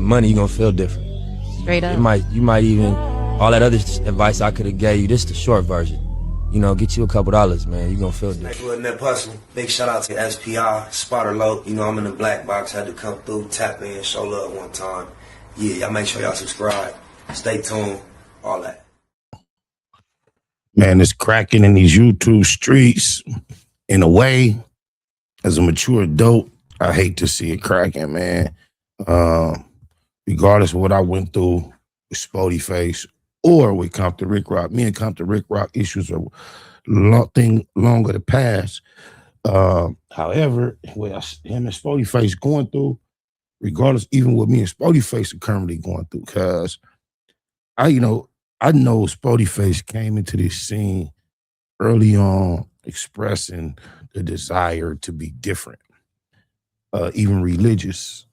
money, you're gonna feel different. Straight up. You might even, all that other advice I could have gave you, this is the short version. You know, get you a couple dollars, man. You're gonna feel different. Big shout out to SPI, Spotter Low. You know, I'm in the black box, had to come through, tap in, show love one time. Yeah, y'all make sure y'all subscribe. Stay tuned, all that. Man, it's cracking in these YouTube streets. In a way, as a mature adult, I hate to see it cracking, man. Regardless of what I went through with Sporty Face or with Compton Ricc Rock, me and Compton Ricc Rock issues are longer to pass. However, what him and Sporty Face going through, regardless, even what me and Sporty Face are currently going through, because I know Sporty Face came into this scene early on expressing the desire to be different, even religious.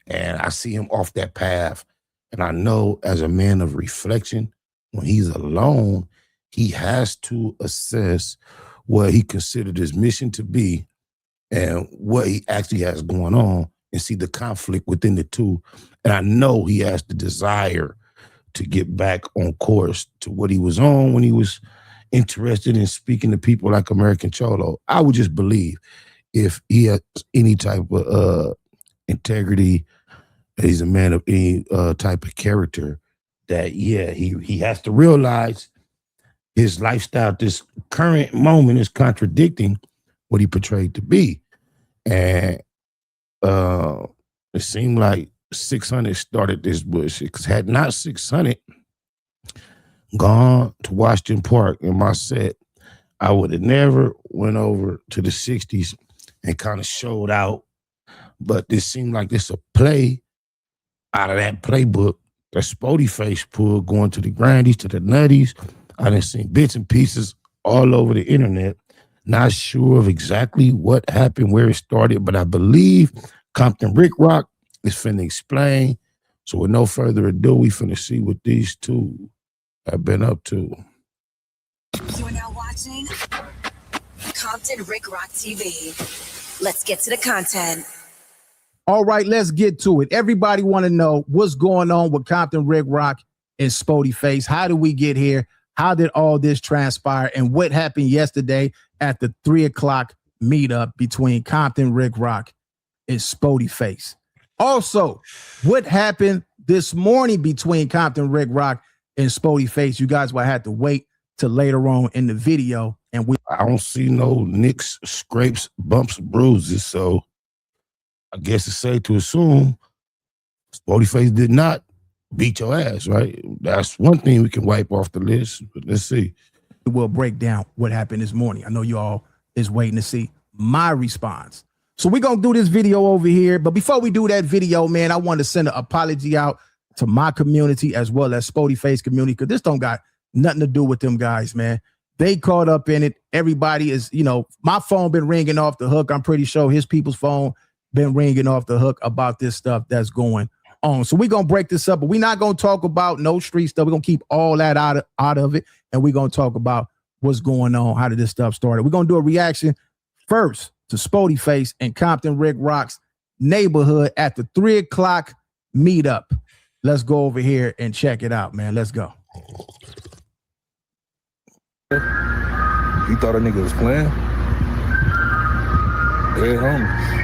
And I see him off that path. And I know as a man of reflection, when he's alone, he has to assess what he considered his mission to be and what he actually has going on and see the conflict within the two. And I know he has the desire to get back on course to what he was on when he was interested in speaking to people like American Cholo. I would just believe if he has any type of integrity, he's a man of any type of character, that, yeah, he has to realize his lifestyle, this current moment, is contradicting what he portrayed to be. And it seemed like 600 started this bullshit, because had not 600 gone to Washington Park in my set, I would have never went over to the 60s and kind of showed out. But this seemed like this a play out of that playbook that Sporty Face pulled, going to the Grandies, to the Nutties. I done seen bits and pieces all over the internet. Not sure of exactly what happened, where it started, but I believe Compton Ricc Rock is finna explain. So with no further ado, we finna see what these two have been up to. You're now watching Compton Ricc Rock TV. Let's get to the content. All right, let's get to it. Everybody want to know what's going on with Compton Ricc Rock and Sporty Face. How did we get here? How did all this transpire? And what happened yesterday at the 3 o'clock meetup between Compton Ricc Rock and Sporty Face? Also, what happened this morning between Compton Ricc Rock and Sporty Face? You guys will have to wait till later on in the video. And I don't see no nicks, scrapes, bumps, bruises, so I guess it's safe to assume Sporty Face did not beat your ass, right? That's one thing we can wipe off the list, but let's see. We'll break down what happened this morning. I know you all is waiting to see my response. So we're going to do this video over here. But before we do that video, man, I want to send an apology out to my community as well as Sporty Face community, because this don't got nothing to do with them guys, man. They caught up in it. Everybody is, my phone been ringing off the hook. I'm pretty sure his people's phone been ringing off the hook about this stuff that's going on. So we're going to break this up, but we're not going to talk about no street stuff. We're going to keep all that out of it, and we're going to talk about what's going on, how did this stuff started. We're going to do a reaction first to Sporty Face and Compton Ricc Rock's neighborhood at the 3 o'clock meetup. Let's go over here and check it out, man. Let's go. You thought a nigga was playing? Hey, homie.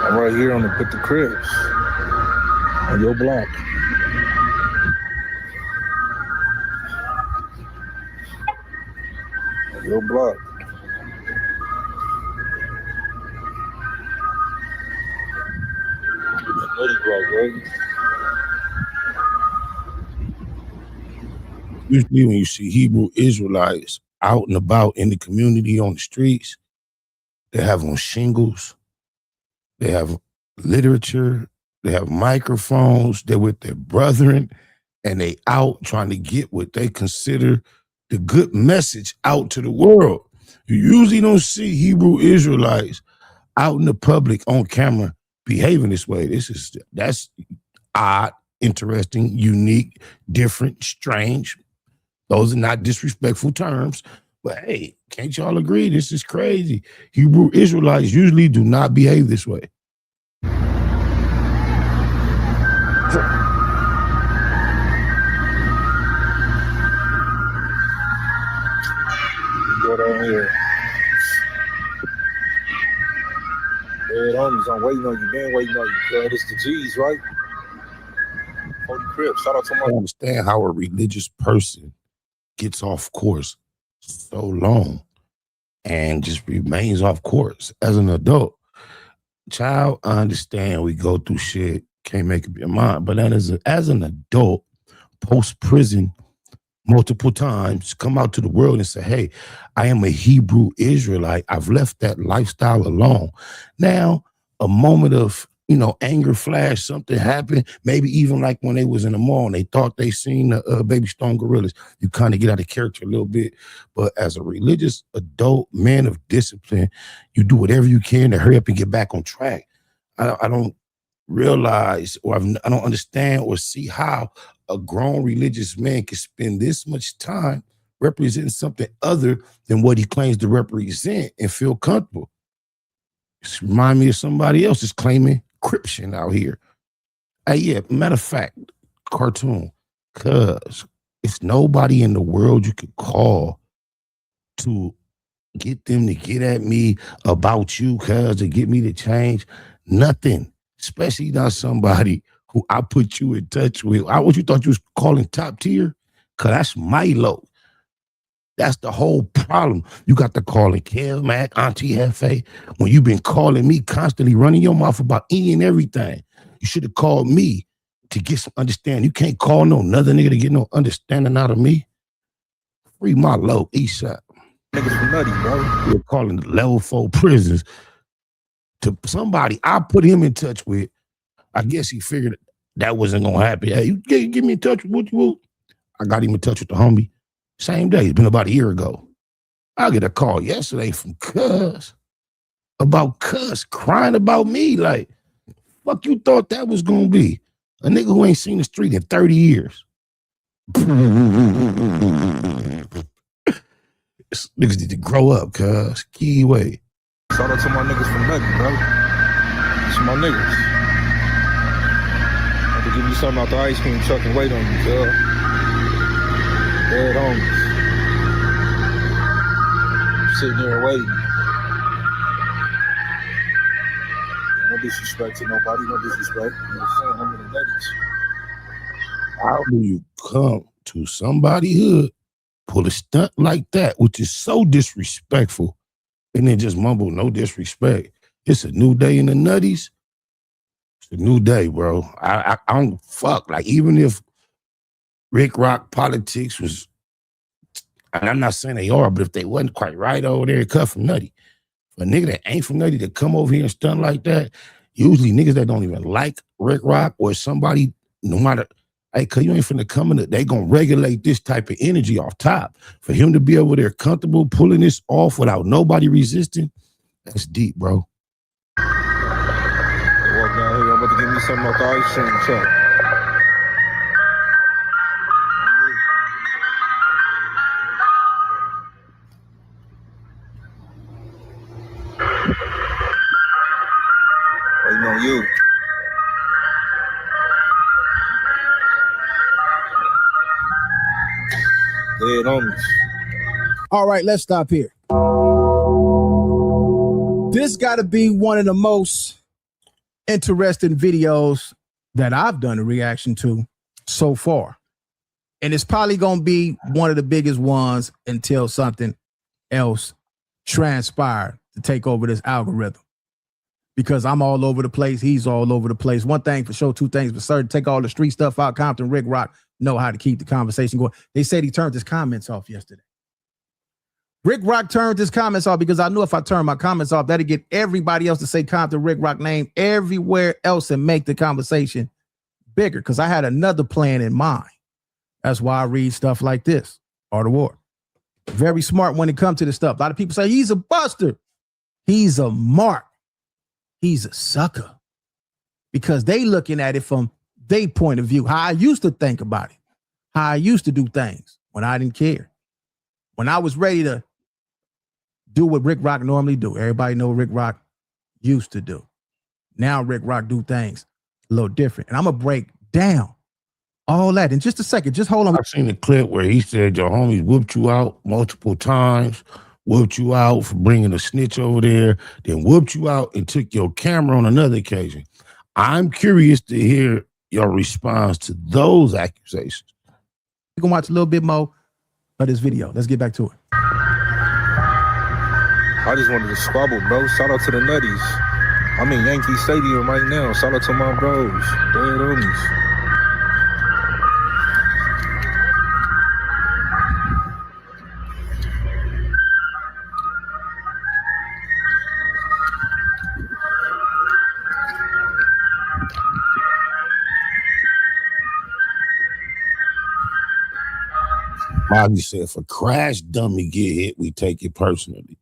I'm right here on the Cribs on your block. On your block. Nutty block, right? Usually when you see Hebrew Israelites out and about in the community on the streets, they have on shingles, they have literature, they have microphones, they're with their brethren, and they out trying to get what they consider the good message out to the world. You usually don't see Hebrew Israelites out in the public on camera behaving this way. That's odd, interesting, unique, different, strange. Those are not disrespectful terms, but hey, can't y'all agree? This is crazy. Hebrew Israelites usually do not behave this way. waiting on you, man. Waiting on you. This the G's, right? Holy Crip. Shout out to I my. don't understand how a religious person gets off course so long and just remains off course as an adult. Child, I understand we go through shit, can't make up your mind, but then as an adult, post-prison, multiple times, come out to the world and say, hey, I am a Hebrew Israelite. I've left that lifestyle alone. Now, a moment of, anger flash, something happened, maybe even like when they was in the mall and they thought they seen the Baby Stone Gorillas. You kind of get out of character a little bit. But as a religious adult man of discipline, you do whatever you can to hurry up and get back on track. I don't realize, or I don't understand or see how a grown religious man can spend this much time representing something other than what he claims to represent and feel comfortable. Just remind me of somebody else is claiming encryption out here. Hey, yeah, matter of fact, cartoon, cuz it's nobody in the world you could call to get them to get at me about you, cuz, to get me to change. Nothing, especially not somebody who I put you in touch with. What you thought you was calling top tier? Cuz that's Milo. That's the whole problem. You got to calling Kev, Mac, Auntie Hefe. When you've been calling me constantly, running your mouth about any and everything, you should have called me to get some understanding. You can't call no another nigga to get no understanding out of me. Free my low, east side. Niggas for nutty, bro. You're calling level 4 prisons to somebody I put him in touch with. I guess he figured that wasn't going to happen. Hey, you get me in touch with what you want? I got him in touch with the homie. Same day. It's been about a year ago. I get a call yesterday from Cuz about Cuz crying about me. Like, fuck you thought that was going to be? A nigga who ain't seen the street in 30 years. Niggas need to grow up, Cuz. Key way. Shout out to my niggas from Nutty, bro. It's my niggas. I have to give you something out the ice cream truck and wait on you, cuz. Dead homies. Sitting there waiting. No disrespect to nobody, no disrespect. You know what I'm saying? I'm in the nutties. How do you come to somebody's hood, pull a stunt like that, which is so disrespectful, and then just mumble, no disrespect? It's a new day in the nutties. It's a new day, bro. I don't fuck. Like, even if Ricc politics was, and I'm not saying they are, but if they wasn't quite right over there, cut from Nutty. For a nigga that ain't from Nutty to come over here and stunt like that, usually niggas that don't even like Ricc or somebody, no matter, hey, cause you ain't finna come in, they gonna regulate this type of energy off top. For him to be over there comfortable pulling this off without nobody resisting, that's deep, bro. Walk down here, I'm about to give me something out the ice cream truck. Waiting on you. Dead homies. All right, let's stop here. This got to be one of the most interesting videos that I've done a reaction to so far. And it's probably going to be one of the biggest ones until something else transpired to take over this algorithm. Because I'm all over the place. He's all over the place. One thing for sure, two things for certain. Take all the street stuff out. Compton, Ricc know how to keep the conversation going. They said he turned his comments off yesterday. Ricc turned his comments off because I knew if I turned my comments off, that'd get everybody else to say Compton Ricc name everywhere else and make the conversation bigger. Because I had another plan in mind. That's why I read stuff like this. Art of War. Very smart when it comes to this stuff. A lot of people say he's a buster. He's a mark. He's a sucker. Because they looking at it from their point of view. How I used to think about it. How I used to do things when I didn't care. When I was ready to do what Ricc normally do. Everybody know what Ricc used to do. Now Ricc do things a little different. And I'm going to break down all that in just a second. Just hold on. I've seen a clip where he said your homies whooped you out multiple times, whooped you out for bringing a snitch over there, then whooped you out and took your camera on another occasion. I'm curious to hear your response to those accusations. We're going to watch a little bit more of this video. Let's get back to it. I just wanted to squabble, bro. Shout out to the Nutties. I'm in Yankee Stadium right now. Shout out to my bros. Dead homies. Bobby said, if a crash dummy get hit, we take it personally.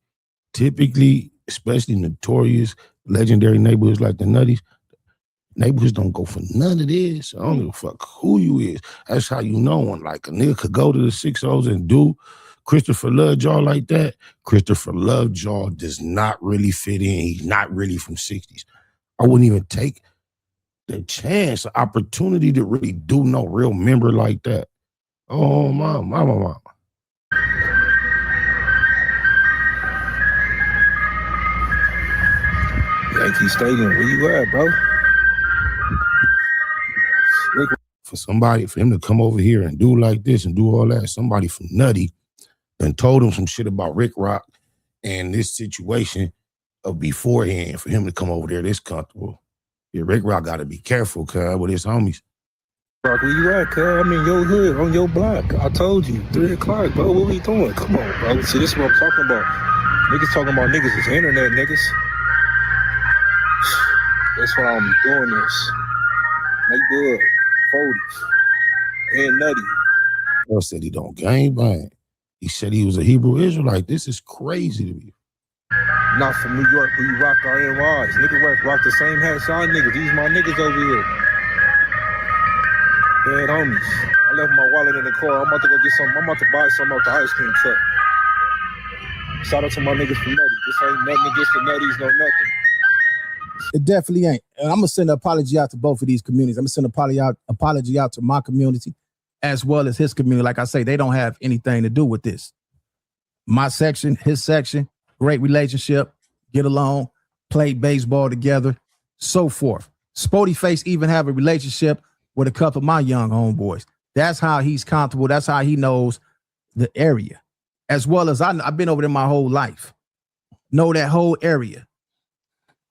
Typically, especially notorious, legendary neighborhoods like the Nutties, neighborhoods don't go for none of this. I don't give a fuck who you is. That's how you know one. Like a nigga could go to the 6-0s and do Christopher Lovejaw like that. Christopher Lovejaw does not really fit in. He's not really from 60s. I wouldn't even take the chance, the opportunity to really do no real member like that. Oh, mama. Yankee Stadium, where you at, bro? For him to come over here and do like this and do all that, somebody from Nutty then told him some shit about Ricc and this situation of beforehand for him to come over there this comfortable. Yeah, Ricc got to be careful, cuz, with his homies. Rock, where you at, cuz? I'm in your hood, on your block. I told you, 3 o'clock, bro. What we doing? Come on, bro. See, this is what I'm talking about. Niggas talking about niggas is internet niggas. That's why I'm doing this. Make good, 40s, and Nutty. Bro said he don't gangbang. He said he was a Hebrew Israelite. This is crazy to me. Not from New York, where you rock our NYs. Nigga rock the same hats y'all niggas. These my niggas over here. Dead homies. I left my wallet in the car. I'm about to go get something. I'm about to buy something off the ice cream truck. Shout out to my niggas from Nutty. This ain't nothing against the Nutties, no nothing. It definitely ain't. And I'm going to send an apology out to both of these communities. I'm going to send an apology out to my community as well as his community. Like I say, they don't have anything to do with this. My section, his section, great relationship, get along, play baseball together, so forth. Sporty Face even have a relationship with a couple of my young homeboys. That's how he's comfortable. That's how he knows the area. As well as I've been over there my whole life. Know that whole area.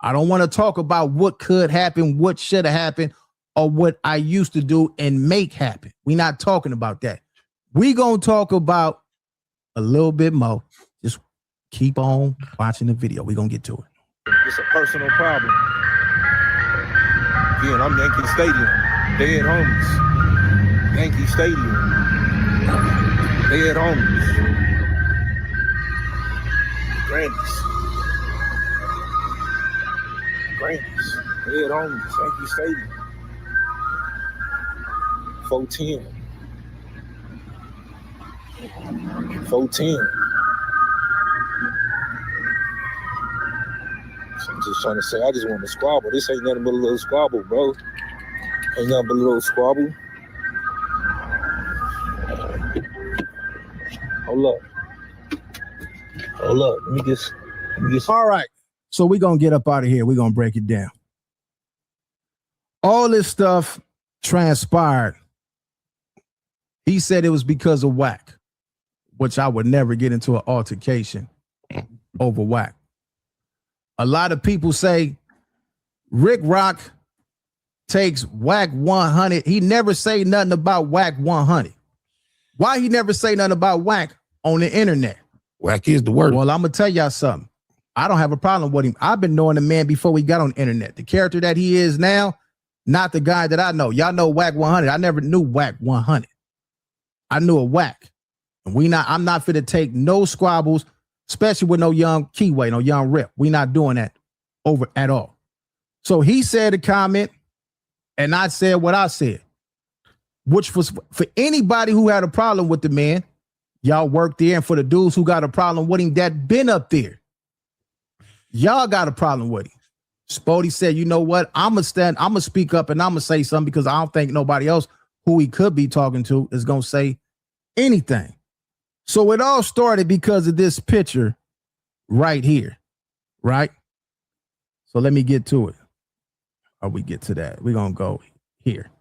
I don't want to talk about what could happen, what should have happened, or what I used to do and make happen. We're not talking about that. We're going to talk about a little bit more. Just keep on watching the video. We're going to get to it. It's a personal problem. Again, I'm Yankee Stadium. Dead homies. Yankee Stadium. Dead homies. Grannies. Dead homies. Yankee Stadium. 410. 410. I'm just trying to say, I just want to squabble. This ain't nothing but a little squabble, bro. Ain't nothing but a little squabble. Hold up. Let me just. All right. So we're going to get up out of here. We're going to break it down. All this stuff transpired. He said it was because of whack, which I would never get into an altercation over whack. A lot of people say Ricc takes whack 100. He never say nothing about whack 100. Why he never say nothing about whack on the internet? Whack is the word. Well, I'm going to tell y'all something. I don't have a problem with him. I've been knowing the man before we got on the internet. The character that he is now, not the guy that I know. Y'all know whack 100. I never knew whack 100. I knew a whack. And I'm not fit to take no squabbles, especially with no young Keyway, no young Rip. We not doing that over at all. So he said a comment, and I said what I said, which was for anybody who had a problem with the man, y'all worked there, and for the dudes who got a problem with him that been up there, y'all got a problem with him. Spoety said, you know what? I'm going to speak up and I'm going to say something because I don't think nobody else who he could be talking to is going to say anything. So it all started because of this picture right here, right? So let me get to it. Or we get to that. We're going to go here.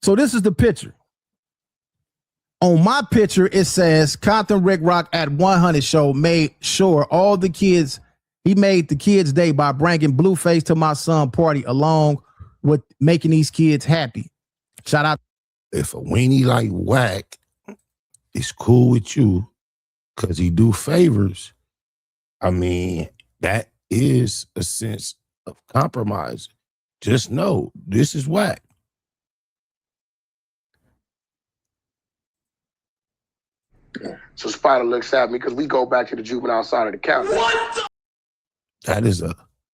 So this is the picture. On my picture, it says Compton Rick Rock at 100 show made sure all the kids, he made the kids' day by bringing Blueface to my son party along with making these kids happy. Shout out. If a weenie like Whack is cool with you because he do favors, I mean, that is a sense of compromise. Just know this is Whack. So Spider looks at me because we go back to the juvenile side of the county. That is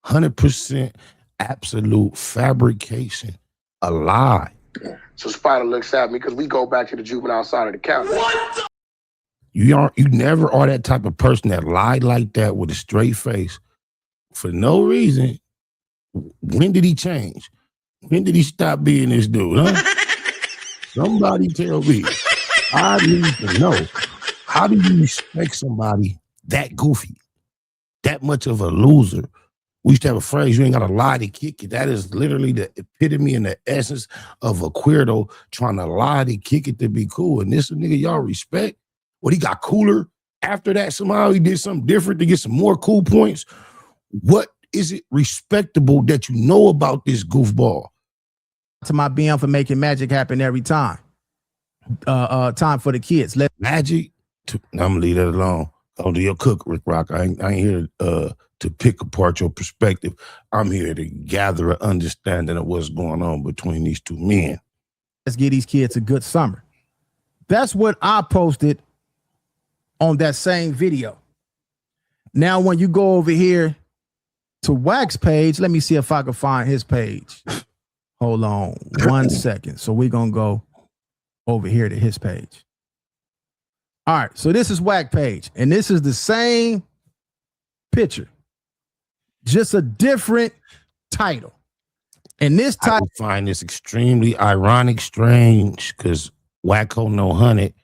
100% absolute fabrication, a lie. So Spider looks at me because we go back to the juvenile side of the county. You never are that type of person that lied like that with a straight face for no reason. When did he change? When did he stop being this dude, huh? Somebody tell me. I need to know. How do you respect somebody that goofy, that much of a loser? We used to have a phrase, you ain't got to lie to kick it. That is literally the epitome and the essence of a queerdo trying to lie to kick it to be cool. And this nigga y'all respect? What, he got cooler after that somehow? He did something different to get some more cool points? What is it respectable that you know about this goofball? To my BM for making magic happen every time. Time for the kids. Magic? I'm gonna leave that alone. Don't do your cook, Rick Rock. I ain't here to pick apart your perspective. I'm here to gather an understanding of what's going on between these two men. Let's give these kids a good summer. That's what I posted on that same video. Now, when you go over here to Wack's page, let me see if I can find his page. Hold on 1 second. So we're going to go over here to his page. All right. So this is Wack page. And this is the same picture. Just a different title. And this title. I find this extremely ironic, strange, because Wacko No 100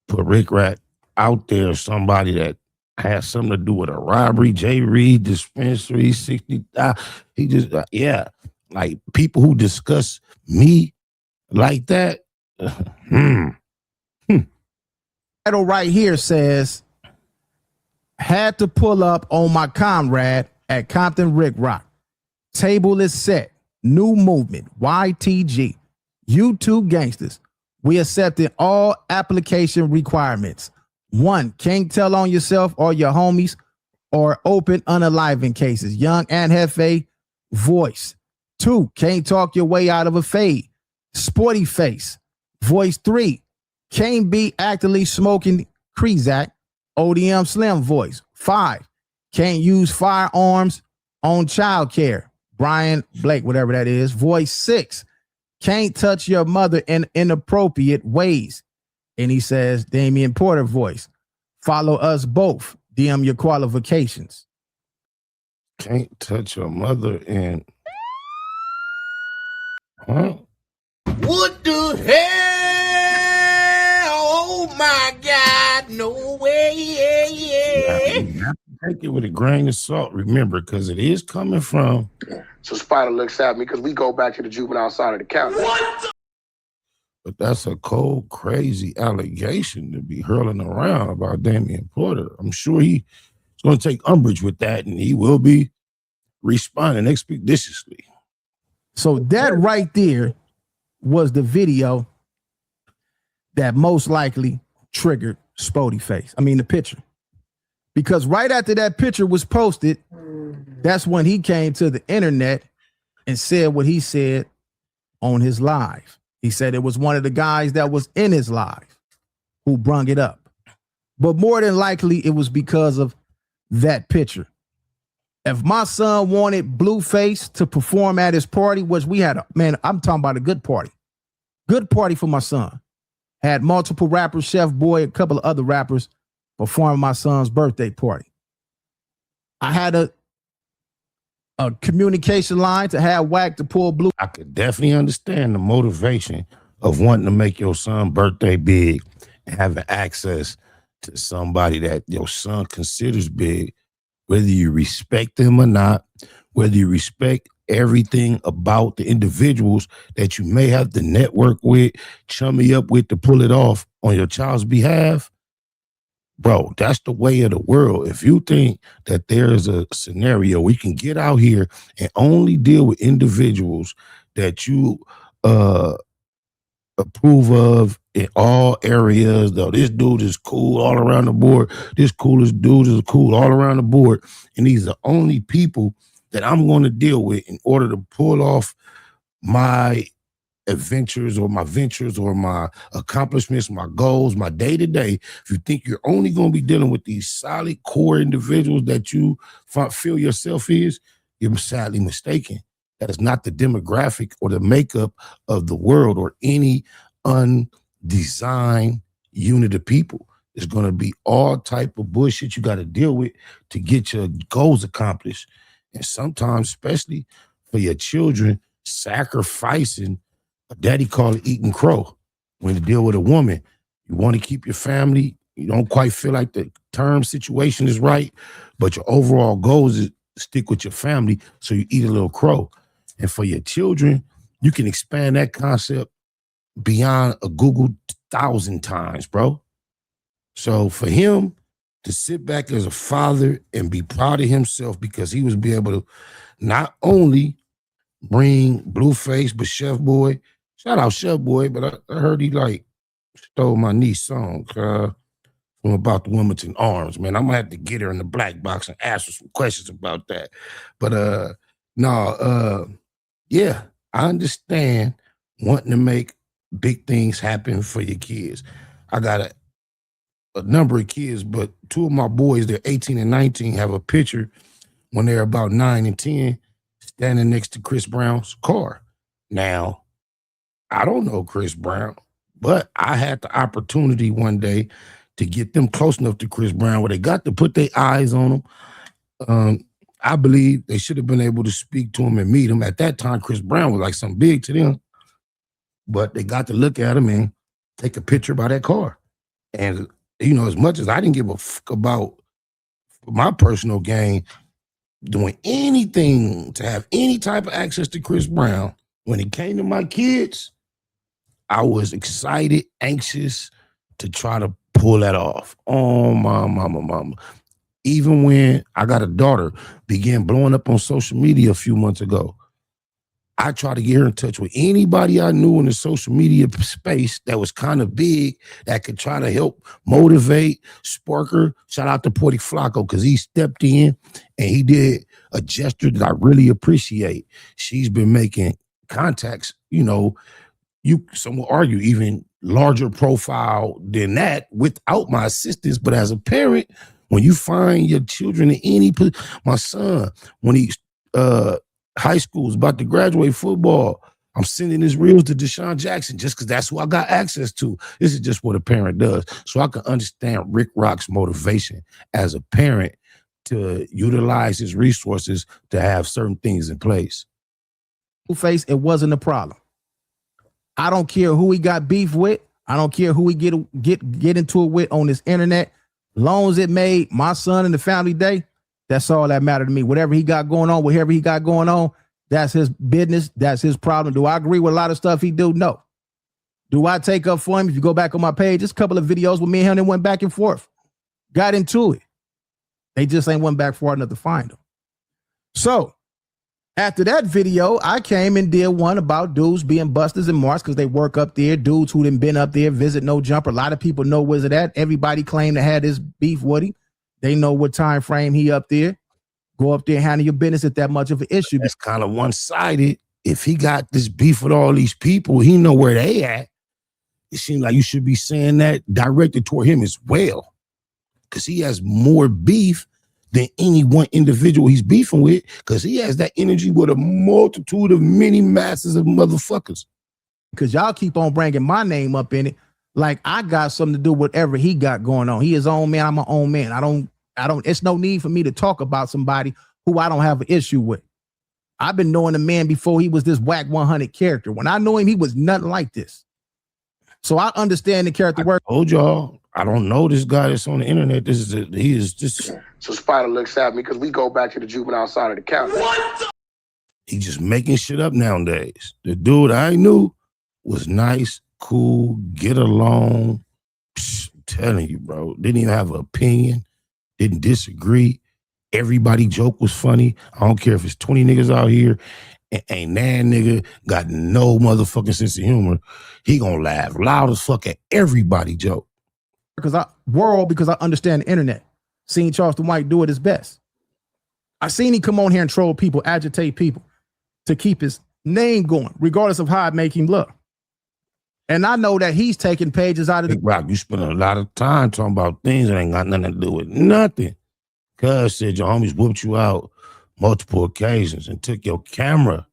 put Rick Rat out there as somebody that has something to do with a robbery, J. Reed, dispensary, 60. He just, yeah, like people who discuss me like that. Title right here says, had to pull up on my comrade at Compton Rick Rock. Table is set. New movement. YTG. YouTube gangsters. We accepted all application requirements. 1, can't tell on yourself or your homies or open unaliving cases. Young and Hefe voice. 2, can't talk your way out of a fade. Sporty face. Voice 3, can't be actively smoking Ricc. ODM Slim voice. 5, can't use firearms on child care. Brian Blake, whatever that is. Voice 6, can't touch your mother in inappropriate ways. And he says, Damian Porter voice. Follow us both. DM your qualifications. Can't touch your mother in. Huh? What the hell? Oh my God, no way. You have to take it with a grain of salt, remember, because it is coming from. So Spider looks at me because we go back to the juvenile side of the county. But that's a cold, crazy allegation to be hurling around about Damian Porter. I'm sure he's going to take umbrage with that, and he will be responding expeditiously. So that right there was the video that most likely triggered Spoty face. I mean, the picture. Because right after that picture was posted, that's when he came to the internet and said what he said on his live. He said it was one of the guys that was in his live who brung it up. But more than likely, it was because of that picture. If my son wanted Blueface to perform at his party, which we had, I'm talking about a good party. Good party for my son. Had multiple rappers, Chef Boy, a couple of other rappers performing my son's birthday party. I had a communication line to have Wack to pull Blue. I could definitely understand the motivation of wanting to make your son's birthday big and having access to somebody that your son considers big whether you respect them or not, whether you respect everything about the individuals that you may have to network with, chummy up with to pull it off on your child's behalf, bro, that's the way of the world. If you think that there's a scenario where you can get out here and only deal with individuals that you approve of in all areas, though, this dude is cool all around the board, this coolest dude is cool all around the board, and these are only people that I'm going to deal with in order to pull off my adventures or my ventures or my accomplishments, my goals, my day-to-day. If you think you're only going to be dealing with these solid core individuals that you feel yourself is, you're sadly mistaken. That is not the demographic or the makeup of the world or any undesigned unit of people. There's going to be all type of bullshit you got to deal with to get your goals accomplished. And sometimes, especially for your children, sacrificing, daddy call it eating crow. When you deal with a woman, you want to keep your family. You don't quite feel like the term situation is right, but your overall goal is to stick with your family, so you eat a little crow. And for your children, you can expand that concept beyond a Google 1,000 times, bro. So for him to sit back as a father and be proud of himself because he was able to not only bring Blueface, but Chef Boy, shout out Chef Boy, but I heard he like stole my niece's song from About the Wilmington Arms, man. I'm gonna have to get her in the black box and ask her some questions about that. But yeah, I understand wanting to make big things happen for your kids. I got a number of kids, but two of my boys, they're 18 and 19, have a picture when they're about 9 and 10 standing next to Chris Brown's car. Now, I don't know Chris Brown, but I had the opportunity one day to get them close enough to Chris Brown where they got to put their eyes on him. I believe they should have been able to speak to him and meet him. At that time, Chris Brown was like something big to them, but they got to look at him and take a picture by that car. And, you know, as much as I didn't give a fuck about my personal gain, doing anything to have any type of access to Chris Brown, when it came to my kids, I was excited, anxious to try to pull that off. Oh, my mama. Even when I got a daughter, began blowing up on social media a few months ago, I tried to get her in touch with anybody I knew in the social media space that was kind of big, that could try to help motivate, spark her. Shout out to Sporty Flacco, because he stepped in and he did a gesture that I really appreciate. She's been making contacts, you know, some will argue even larger profile than that without my assistance. But as a parent, when you find your children in my son, when he's high school is about to graduate football, I'm sending his reels to Deshaun Jackson just because that's who I got access to. This is just what a parent does. So I can understand Rick Rock's motivation as a parent to utilize his resources to have certain things in place. Face, it wasn't a problem. I don't care who he got beef with. I don't care who he get into it with on this internet. Long as it made my son and the family day, that's all that mattered to me. Whatever he got going on, that's his business. That's his problem. Do I agree with a lot of stuff he do? No. Do I take up for him? If you go back on my page, just a couple of videos with me and him that went back and forth. Got into it. They just ain't went back far enough to find him. So after that video, I came and did one about dudes being busters in Mars because they work up there. Dudes who done been up there, visit No Jumper. A lot of people know where's it at. Everybody claimed to have this beef with him. They know what time frame he up there. Go up there and handle your business at that much of an issue. That's kind of one-sided. If he got this beef with all these people, he know where they at. It seems like you should be saying that directed toward him as well, because he has more beef than any one individual he's beefing with, because he has that energy with a multitude of many masses of motherfuckers. Because y'all keep on bringing my name up in it like I got something to do with whatever he got going on. He his own man, I'm my own man. I don't, it's no need for me to talk about somebody who I don't have an issue with. I've been knowing the man before he was this whack 100 character. When I know him, he was nothing like this. So I understand the character work. I told y'all, I don't know this guy that's on the internet. He is just. So Spider looks at me because we go back to the juvenile side of the county. He just making shit up nowadays. The dude I knew was nice, cool, get along. Psh, I'm telling you, bro. Didn't even have an opinion. Didn't disagree. Everybody joke was funny. I don't care if it's 20 niggas out here. Ain't that nigga got no motherfucking sense of humor. He gonna laugh loud as fuck at everybody joke. Because I understand the internet. Seen Charleston White do it his best. I seen him come on here and troll people, agitate people to keep his name going, regardless of how it make him look. And I know that he's taking pages out of the Rock. You spend a lot of time talking about things that ain't got nothing to do with nothing. Cuz said your homies whooped you out multiple occasions and took your camera.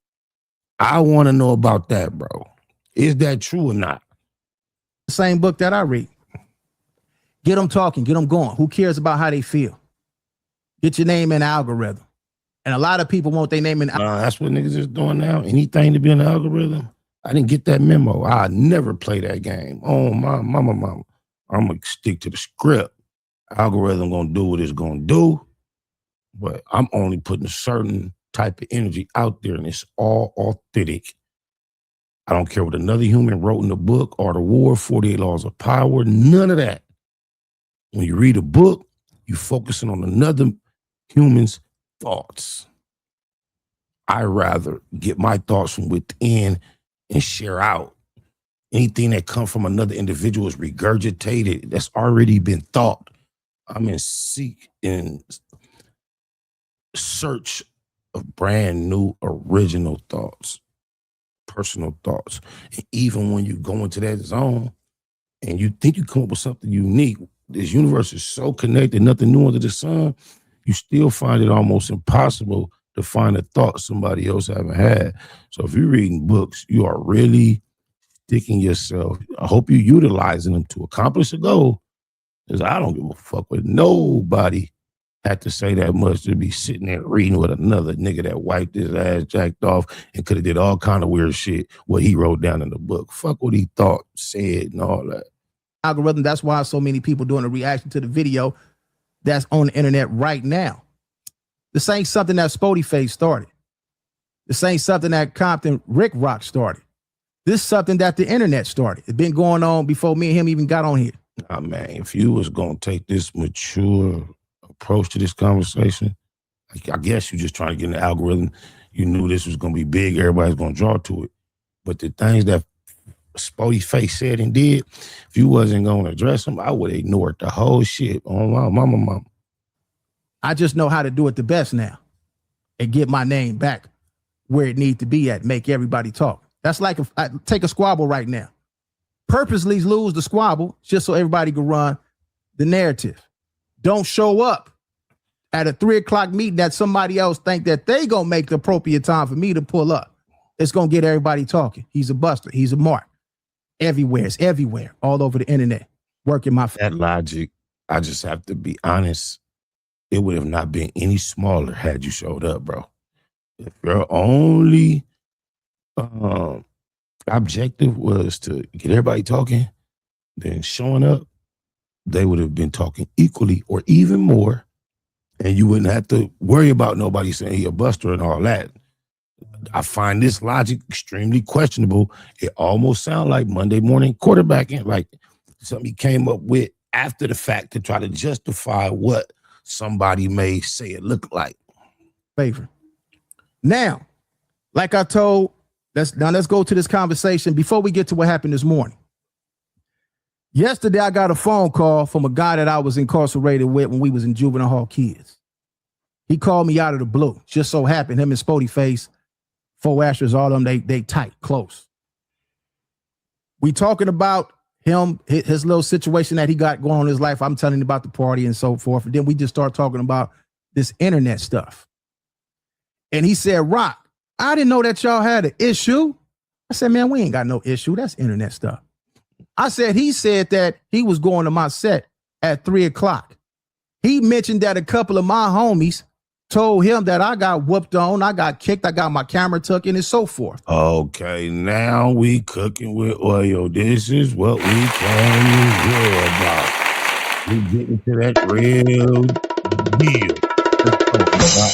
I want to know about that, bro. Is that true or not? same book that I read. Get them talking, get them going. Who cares about how they feel? Get your name in the algorithm. And a lot of people want their name in the that's what niggas is doing now. Anything to be in the algorithm. I didn't get that memo. I never play that game. Oh, my mama. I'm going to stick to the script. Algorithm going to do what it's going to do. But I'm only putting a certain type of energy out there, and it's all authentic. I don't care what another human wrote in the book or the War, 48 Laws of Power, none of that. When you read a book, you're focusing on another human's thoughts. I rather get my thoughts from within and share out. Anything that comes from another individual is regurgitated. That's already been thought. I'm in search of brand new, original thoughts, personal thoughts. And even when you go into that zone and you think you come up with something unique, this universe is so connected, nothing new under the sun, you still find it almost impossible to find a thought somebody else haven't had. So if you're reading books, you are really sticking yourself. I hope you're utilizing them to accomplish a goal, because I don't give a fuck what nobody had to say that much to be sitting there reading with another nigga that wiped his ass, jacked off, and could have did all kind of weird shit what he wrote down in the book. Fuck what he thought, said, and all that. algorithm. That's why so many people doing a reaction to the video that's on the internet right now. This ain't something that Sporty Face started. This ain't something that Compton Ricc started. This is something that the internet started. It's been going on before me and him even got on here. Nah, man, if you was going to take this mature approach to this conversation, I guess you just trying to get in the algorithm. You knew this was going to be big. Everybody's going to draw to it. But the things that Spoety Face said and did, if you wasn't going to address them, I would have ignored the whole shit. Oh, my mama. I just know how to do it the best now and get my name back where it needs to be at, make everybody talk. That's like if I take a squabble right now. Purposely lose the squabble just so everybody can run the narrative. Don't show up at a 3 o'clock meeting that somebody else think that they gonna make the appropriate time for me to pull up. It's gonna get everybody talking. He's a buster. He's a mark. Everywhere. It's everywhere. All over the internet. Working my... That logic, I just have to be honest. It would have not been any smaller had you showed up, bro. If your only objective was to get everybody talking, then showing up, they would have been talking equally or even more, and you wouldn't have to worry about nobody saying he a buster and all that. I find this logic extremely questionable. It almost sounds like Monday morning quarterbacking, like something he came up with after the fact to try to justify what somebody may say it looked like. Favor. Now, like I told, let's go to this conversation before we get to what happened this morning. Yesterday, I got a phone call from a guy that I was incarcerated with when we was in juvenile hall kids. He called me out of the blue. Just so happened, him and Spoty Face, 4 Astros, all of them, they tight, close. We talking about him, his little situation that he got going on in his life. I'm telling him about the party and so forth. And then we just start talking about this internet stuff. And he said, Rock, I didn't know that y'all had an issue. I said, man, we ain't got no issue. That's internet stuff. I said, he said that he was going to my set at 3 o'clock. He mentioned that a couple of my homies told him that I got whooped on, I got kicked, I got my camera took in and so forth. Okay, now we cooking with oil. This is what we came to hear about. We get into that real deal. Let's go.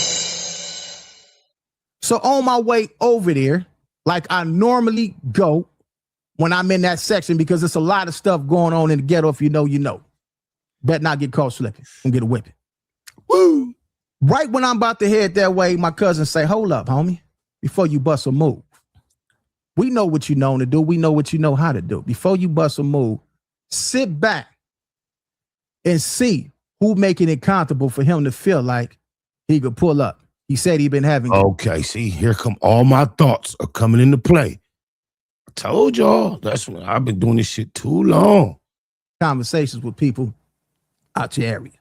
So on my way over there, like I normally go when I'm in that section, because there's a lot of stuff going on in the ghetto. If you know, you know. Bet not get caught slipping and get a whipping. Woo! Right when I'm about to head that way, my cousin say, hold up, homie, before you bust a move. We know what you know to do. We know what you know how to do. Before you bust a move, sit back and see who making it comfortable for him to feel like he could pull up. He said he been having. Okay, see, here come all my thoughts are coming into play. I told y'all, that's when I've been doing this shit too long. Conversations with people out your area.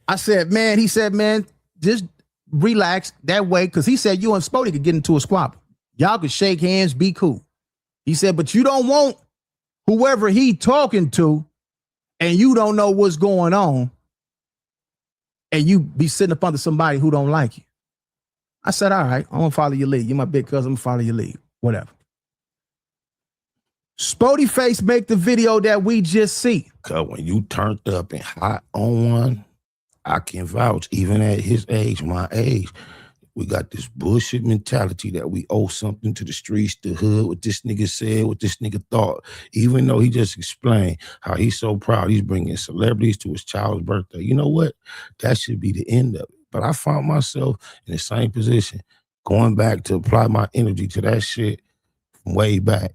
I said, man, he said, man, just relax that way. Cause he said you and Sporty could get into a squabble. Y'all could shake hands, be cool. He said, but you don't want whoever he talking to and you don't know what's going on and you be sitting up under somebody who don't like you. I said, all right, I'm gonna follow your lead. You're my big cousin, I'm gonna follow your lead. Whatever. Spoty face make the video that we just see. Cause when you turned up and hot on one, I can vouch, even at his age, my age, we got this bullshit mentality that we owe something to the streets, the hood, what this nigga said, what this nigga thought. Even though he just explained how he's so proud he's bringing celebrities to his child's birthday. You know what? That should be the end of it. But I found myself in the same position, going back to apply my energy to that shit from way back.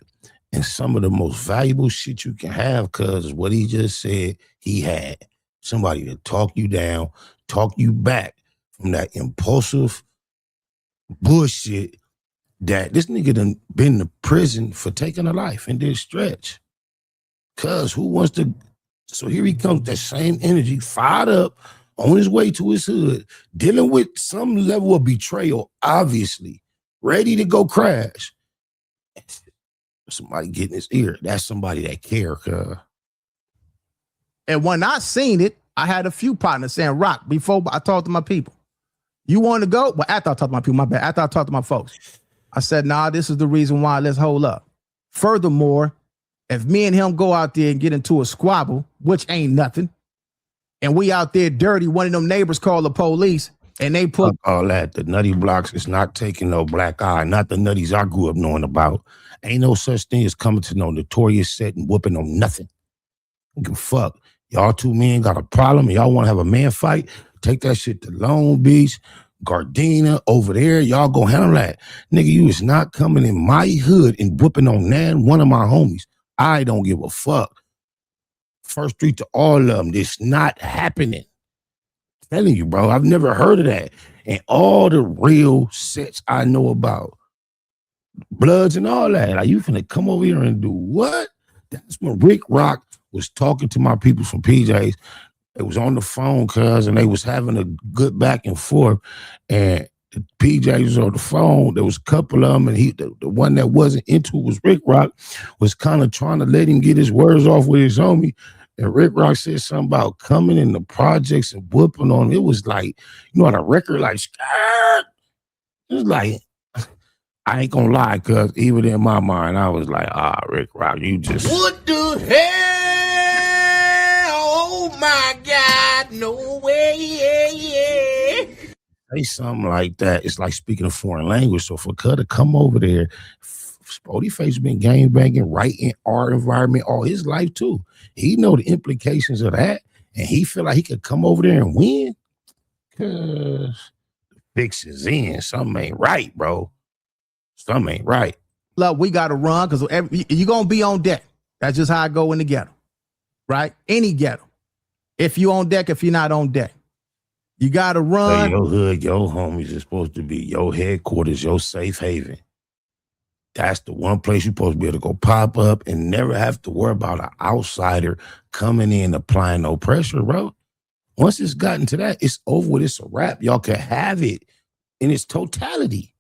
And some of the most valuable shit you can have, cuz what he just said he had. Somebody to talk you down, talk you back from that impulsive bullshit that this nigga done been to prison for taking a life and did stretch. Cuz who wants to? So here he comes, that same energy, fired up, on his way to his hood, dealing with some level of betrayal, obviously, ready to go crash. Somebody getting his ear. That's somebody that care, cuz. And when I seen it, I had a few partners saying, Rock, before I talked to my people, you want to go? Well, after I talked to my people, my bad. After I talked to my folks, I said, nah, this is the reason why. Let's hold up. Furthermore, if me and him go out there and get into a squabble, which ain't nothing, and we out there dirty, one of them neighbors call the police and they put all that. The nutty blocks is not taking no black eye, not the nutties I grew up knowing about. Ain't no such thing as coming to no notorious set and whooping on nothing. Give a fuck. Y'all two men got a problem and y'all want to have a man fight, take that shit to Long Beach, Gardena, over there. Y'all go handle that. Nigga, you is not coming in my hood and whooping on one of my homies. I don't give a fuck. First Street to all of them. It's not happening. I'm telling you, bro, I've never heard of that. And all the real sets I know about, Bloods and all that, like, you finna come over here and do what? That's when Ricc was talking to my people from PJs. It was on the phone, cuz, and they was having a good back and forth. And the PJs was on the phone. There was a couple of them, and the one that wasn't into it was Ricc was kind of trying to let him get his words off with his homie. And Ricc said something about coming in the projects and whooping on him. It was like, you know, on a record, like, skirt. It was like, I ain't gonna lie, cuz even in my mind, I was like, Ricc, you just... What the hell? Oh, my God. No way. Say something like that. It's like speaking a foreign language. So for Cud to come over there, Spoty Face been gang banging right in our environment all his life, too. He know the implications of that, and he feel like he could come over there and win. Cuz the fix is in. Something ain't right, bro. Something ain't right. Look, we got to run because you're going to be on deck. That's just how I go in the ghetto, right? Any ghetto. If you on deck, if you're not on deck, you got to run. Hey, your hood, your homies is supposed to be your headquarters, your safe haven. That's the one place you're supposed to be able to go pop up and never have to worry about an outsider coming in applying no pressure, bro. Once it's gotten to that, it's over with. It's a wrap. Y'all can have it in its totality.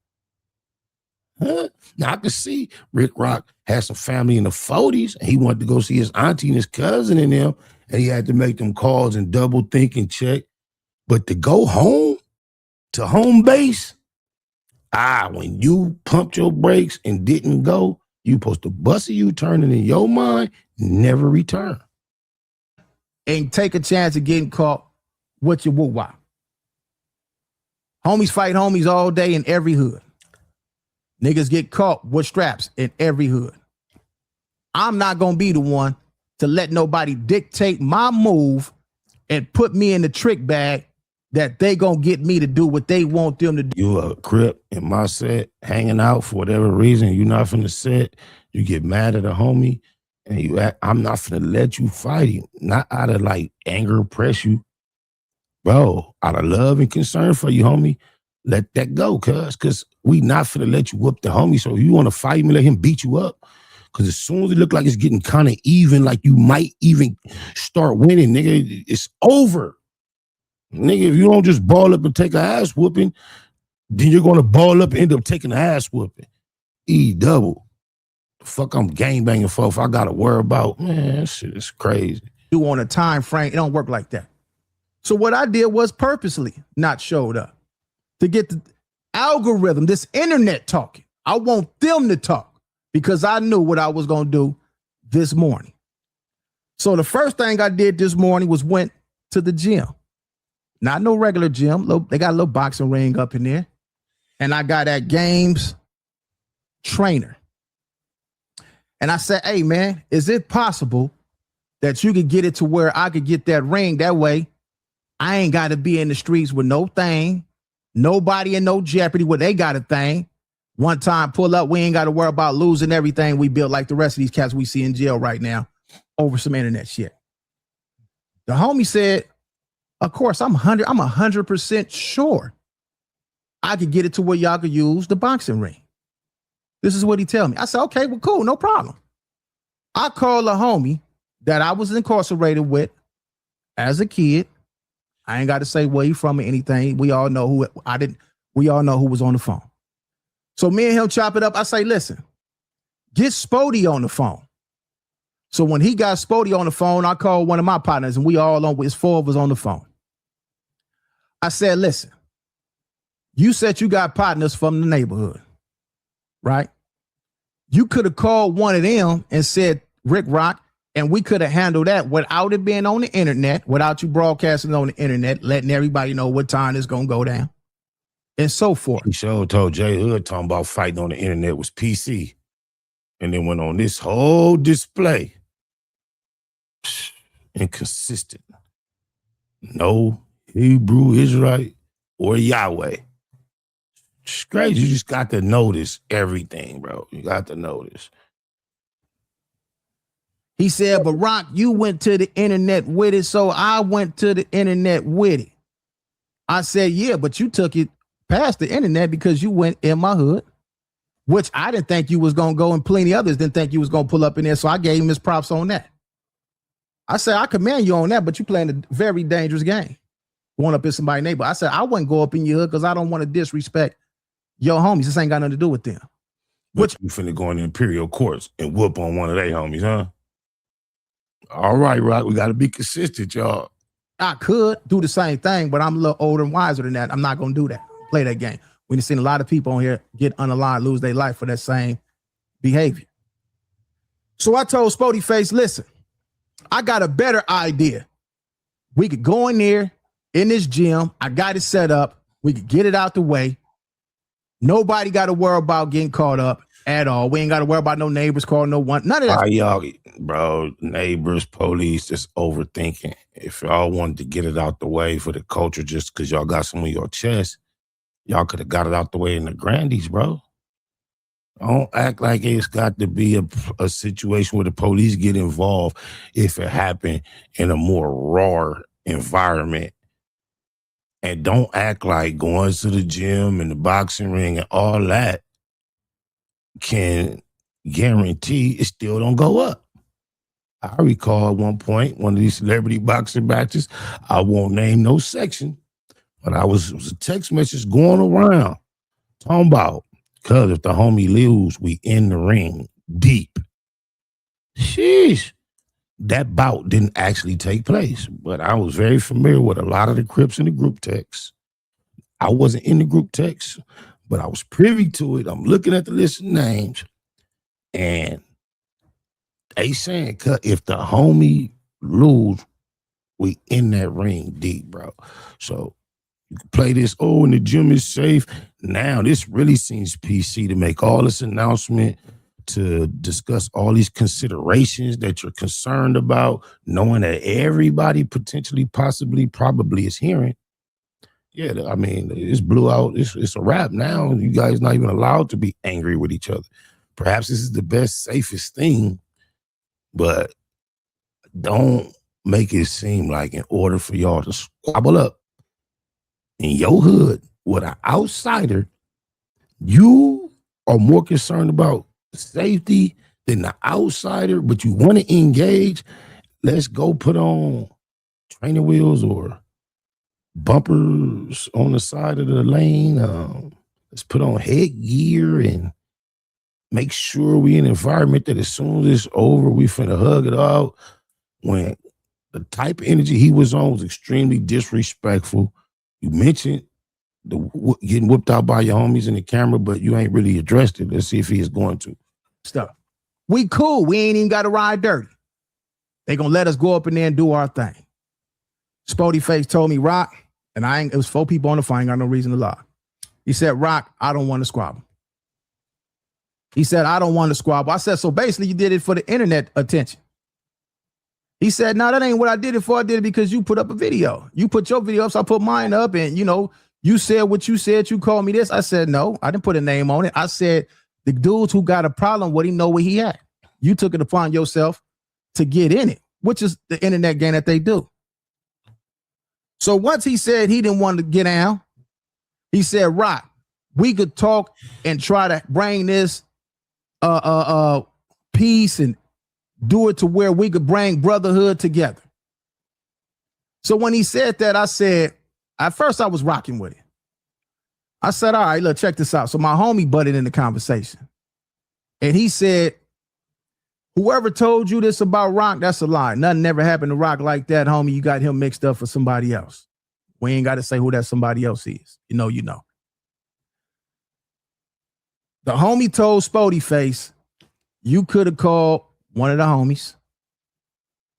Huh? Now I can see Ricc had some family in the 40s and he wanted to go see his auntie and his cousin in them, and he had to make them calls and double think and check. But to go home, to home base, when you pumped your brakes and didn't go, you supposed to bust a U-turn and in your mind, never return. and take a chance of getting caught with your woo-wop. Homies fight homies all day in every hood. Niggas get caught with straps in every hood. I'm not going to be the one to let nobody dictate my move and put me in the trick bag that they going to get me to do what they want them to do. You a Crip in my set, hanging out for whatever reason, you not from the set, you get mad at a homie, and you act, I'm not finna let you fight him. Not out of like anger, press you. Bro, out of love and concern for you, homie, let that go, cuz we not finna let you whoop the homie. So if you want to fight me, let him beat you up. Because as soon as it look like it's getting kind of even, like you might even start winning, nigga, it's over. Nigga, if you don't just ball up and take a ass whooping, then you're going to ball up and end up taking an ass whooping. double. The fuck I'm gangbanging for if I got to worry about, man, that shit is crazy. Do on a time frame, it don't work like that. So what I did was purposely not showed up to get the algorithm, this internet talking. I want them to talk because I knew what I was going to do this morning. So the first thing I did this morning was went to the gym. Not no regular gym. They got a little boxing ring up in there. And I got that games trainer. And I said, hey, man, is it possible that you could get it to where I could get that ring? That way, I ain't got to be in the streets with no thing, nobody in no jeopardy where they got a thing. One time pull up, we ain't got to worry about losing everything we built like the rest of these cats we see in jail right now over some internet shit. The homie said, of course, I'm 100% sure I could get it to where y'all could use the boxing ring. This is what he tell me. I said, okay, well, cool, no problem. I called a homie that I was incarcerated with as a kid. I ain't got to say where he from or anything. We all know who we all know who was on the phone. So me and him chop it up. I say, listen, get Spoty on the phone. So when he got Sporty on the phone, I called one of my partners and we all on, it's 4 of us on the phone. I said, listen, you said you got partners from the neighborhood, right? You could have called one of them and said, Ricc, and we could have handled that without it being on the internet, without you broadcasting on the internet, letting everybody know what time it's going to go down and so forth. He sure told J Hood talking about fighting on the internet was PC. And then went on this whole display. Inconsistent. No Hebrew, Israelite, or Yahweh. It's crazy. You just got to notice everything, bro. You got to notice. He said, but Rock, you went to the internet with it, so I went to the internet with it. I said, yeah, but you took it past the internet because you went in my hood, which I didn't think you was going to go, and plenty others didn't think you was going to pull up in there, so I gave him his props on that. I said, I commend you on that, but you playing a very dangerous game. Going up in somebody's neighbor. I said, I wouldn't go up in your hood because I don't want to disrespect your homies. This ain't got nothing to do with them. Which you finna go in the imperial courts and whoop on one of their homies, huh? All right, Rock, we got to be consistent, y'all. I could do the same thing, but I'm a little older and wiser than that. I'm not going to do that. Play that game. We've seen a lot of people on here get unaligned, lose their life for that same behavior. So I told Sporty Face, listen, I got a better idea. We could go in there in this gym. I got it set up. We could get it out the way. Nobody got to worry about getting caught up at all. We ain't got to worry about no neighbors calling no one. None of that. Y'all, bro, neighbors, police, just overthinking. If y'all wanted to get it out the way for the culture just because y'all got some on your chest, y'all could have got it out the way in the Grandies, bro. Don't act like it's got to be a situation where the police get involved if it happened in a more raw environment. And don't act like going to the gym and the boxing ring and all that can guarantee it still don't go up. I recall at one point, one of these celebrity boxing matches, I won't name no section, but it was a text message going around talking about, because if the homie lose, we in the ring deep. Sheesh. That bout didn't actually take place, but I was very familiar with a lot of the Crips in the group text. I wasn't in the group text, but I was privy to it. I'm looking at the list of names, and they saying, if the homie lose, We in that ring deep, bro. So you can play this, oh, and the gym is safe. Now this really seems PC to make all this announcement, to discuss all these considerations that you're concerned about, knowing that everybody potentially, possibly, probably is hearing. Yeah, I mean, it's blew out. It's a wrap now. You guys not even allowed to be angry with each other. Perhaps this is the best, safest thing, but don't make it seem like in order for y'all to squabble up in your hood with an outsider, you are more concerned about safety than the outsider, but you want to engage. Let's go put on training wheels or bumpers on the side of the lane. Let's put on headgear and make sure we in an environment that as soon as it's over, we finna hug it out. When the type of energy he was on was extremely disrespectful. You mentioned getting whooped out by your homies in the camera, but you ain't really addressed it. Let's see if he is going to. Stuff. We cool. We ain't even got to ride dirty. They gonna let us go up in there and do our thing. Sporty Face told me, Ricc, and it was 4 people on the phone, I ain't got no reason to lie. He said, Ricc, I don't want to squabble. He said, I don't want to squabble. I said, so basically you did it for the internet attention. He said, no, that ain't what I did it for. I did it because you put up a video. You put your video up, so I put mine up, and you said what you said. You called me this. I said, no, I didn't put a name on it. I said, the dudes who got a problem with him know where he at. You took it upon yourself to get in it, which is the internet game that they do. So once he said he didn't want to get down, he said, Ricc, we could talk and try to bring this peace and do it to where we could bring brotherhood together. So when he said that, I said, at first I was rocking with it. I said, all right, look, check this out. So my homie butted in the conversation. And he said, whoever told you this about Ricc, that's a lie. Nothing never happened to Ricc like that, homie. You got him mixed up for somebody else. We ain't got to say who that somebody else is. You know. The homie told Spoty Face, you could have called one of the homies,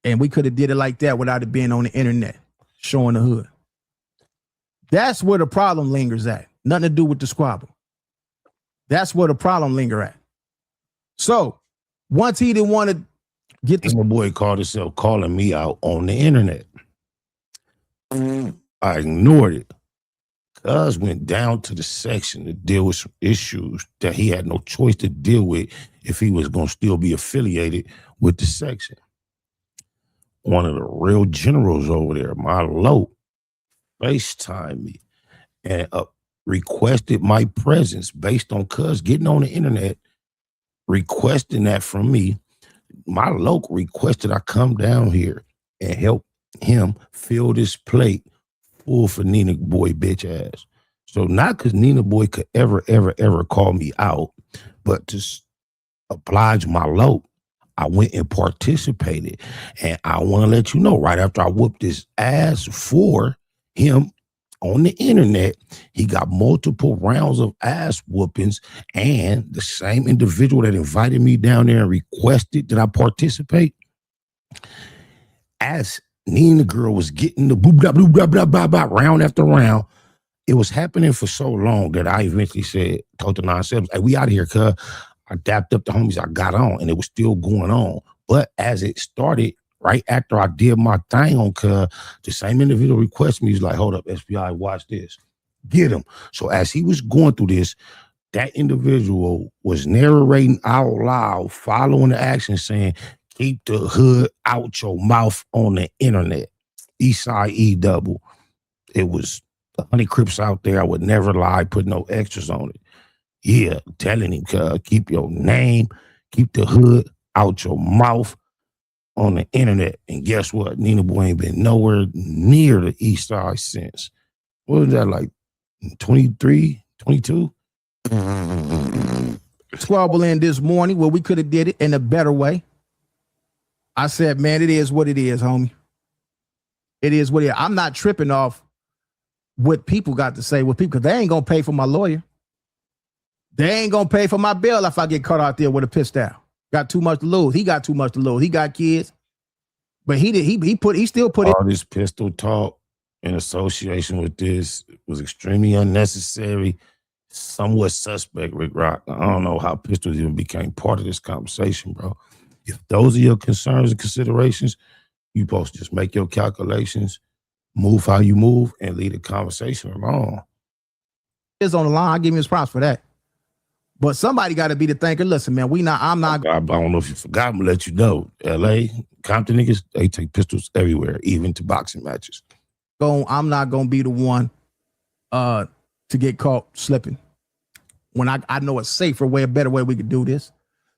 and we could have did it like that without it being on the internet, showing the hood. That's where the problem lingers at. Nothing to do with the squabble. That's where the problem linger at. So once he didn't want to get my boy called himself calling me out on the internet. I ignored it. Cuz went down to the section to deal with some issues that he had no choice to deal with if he was going to still be affiliated with the section. One of the real generals over there, my low, FaceTimed me and requested my presence based on Cuz getting on the internet, requesting that from me. My local requested I come down here and help him fill this plate full for Nina Boy bitch ass. So not because Nina Boy could ever call me out, but to oblige my low, I went and participated. And I want to let you know, right after I whooped his ass for him on the internet, he got multiple rounds of ass whoopings, and the same individual that invited me down there and requested that I participate, as Nina girl was getting the boop blah blah blah blah blah blah round after round. It was happening for so long that I eventually said, told the 9-7, hey, we out of here, cuz. I dapped up the homies, I got on, and it was still going on. But as it started, right after I did my thing on cuz, the same individual requested me, he's like, hold up, SPI, watch this. Get him. So as he was going through this, that individual was narrating out loud, following the action, saying, keep the hood out your mouth on the internet. Eastside E double. It was 100 Crips out there. I would never lie, put no extras on it. Yeah, telling him, keep your name, keep the hood out your mouth on the internet. And guess what? Nina Boy ain't been nowhere near the Eastside since. What was that, like 23, 22? Squabble in this morning where we could have did it in a better way. I said, man, it is what it is, homie. It is what it is. I'm not tripping off what people got to say with people, because they ain't going to pay for my lawyer. They ain't going to pay for my bail if I get caught out there with a pistol. Got too much to lose. He got too much to lose. He got kids. But he still put it. All this pistol talk in association with this was extremely unnecessary, somewhat suspect, Rick Rock. I don't know how pistols even became part of this conversation, bro. If those are your concerns and considerations, you supposed to just make your calculations, move how you move, and leave the conversation alone. Is on the line. I give him his props for that. But somebody got to be the thinker. Listen, man, I'm not. I don't know if you forgot, I'm gonna let you know. LA, Compton niggas, they take pistols everywhere, even to boxing matches. I'm not gonna be the one to get caught slipping. When I know a safer way, a better way we could do this.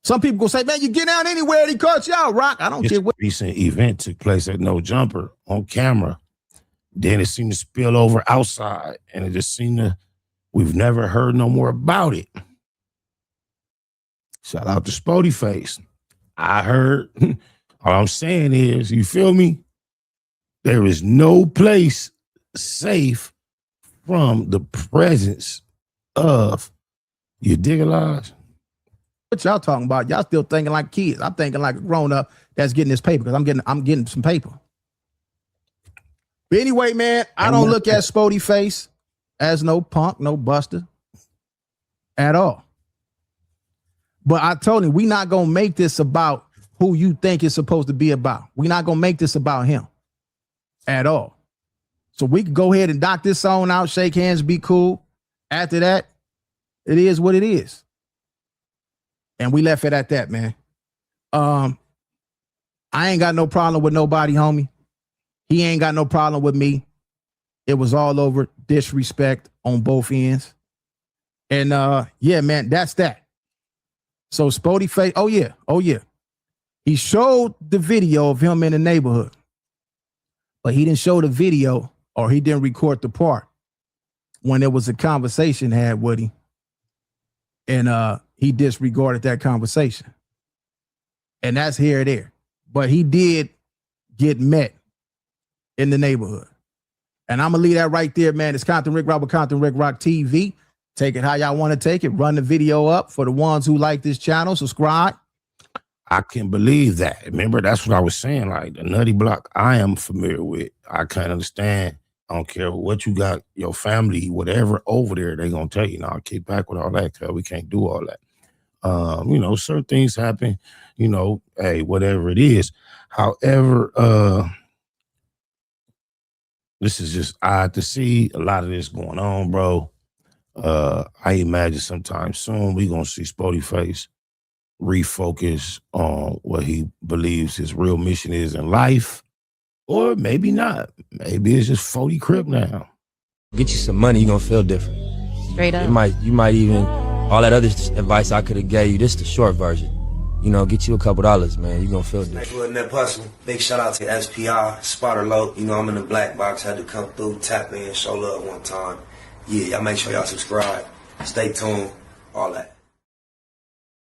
Some people go say, man, you get down anywhere and he caught you out, Rock. I don't care what. Recent event took place at No Jumper on camera. Then it seemed to spill over outside, and it just seemed to, we've never heard no more about it. Shout out to Sporty Face. I heard, all I'm saying is, you feel me? There is no place safe from the presence of, you dig alive? What y'all talking about? Y'all still thinking like kids. I'm thinking like a grown up that's getting this paper because I'm getting some paper. But anyway, man, I don't look at Spoty Face as no punk, no buster at all. But I told him, we not going to make this about who you think it's supposed to be about. We're not going to make this about him at all. So we can go ahead and knock this song out, shake hands, be cool. After that, it is what it is. And we left it at that, man. I ain't got no problem with nobody, homie. He ain't got no problem with me. It was all over disrespect on both ends. And yeah, man, that's that. So Spoty Face, oh yeah. He showed the video of him in the neighborhood, but he didn't show the video, or he didn't record the part when there was a conversation had with him. And he disregarded that conversation. And that's here or there. But he did get met in the neighborhood. And I'm going to leave that right there, man. It's Compton Rick Rock with Compton Rick Rock TV. Take it how y'all want to take it. Run the video up for the ones who like this channel. Subscribe. I can't believe that. Remember, that's what I was saying. Like, the nutty block I am familiar with. I can't understand. I don't care what you got, your family, whatever over there, they going to tell you, nah, keep back with all that, because we can't do all that. You know, certain things happen, you know, hey, whatever it is. However, this is just odd to see a lot of this going on, bro. I imagine sometime soon we're going to see Spoty Face refocus on what he believes his real mission is in life. Or maybe not. Maybe it's just 40 crib now. Get you some money, you're gonna feel different. Straight up. You might even, all that other advice I could have gave you, this the short version. You know, get you a couple dollars, man. You're gonna feel different. Big shout out to SPI, Spotter Low. You know, I'm in the black box, had to come through, tap in, show love one time. Yeah, y'all make sure y'all subscribe. Stay tuned, all that.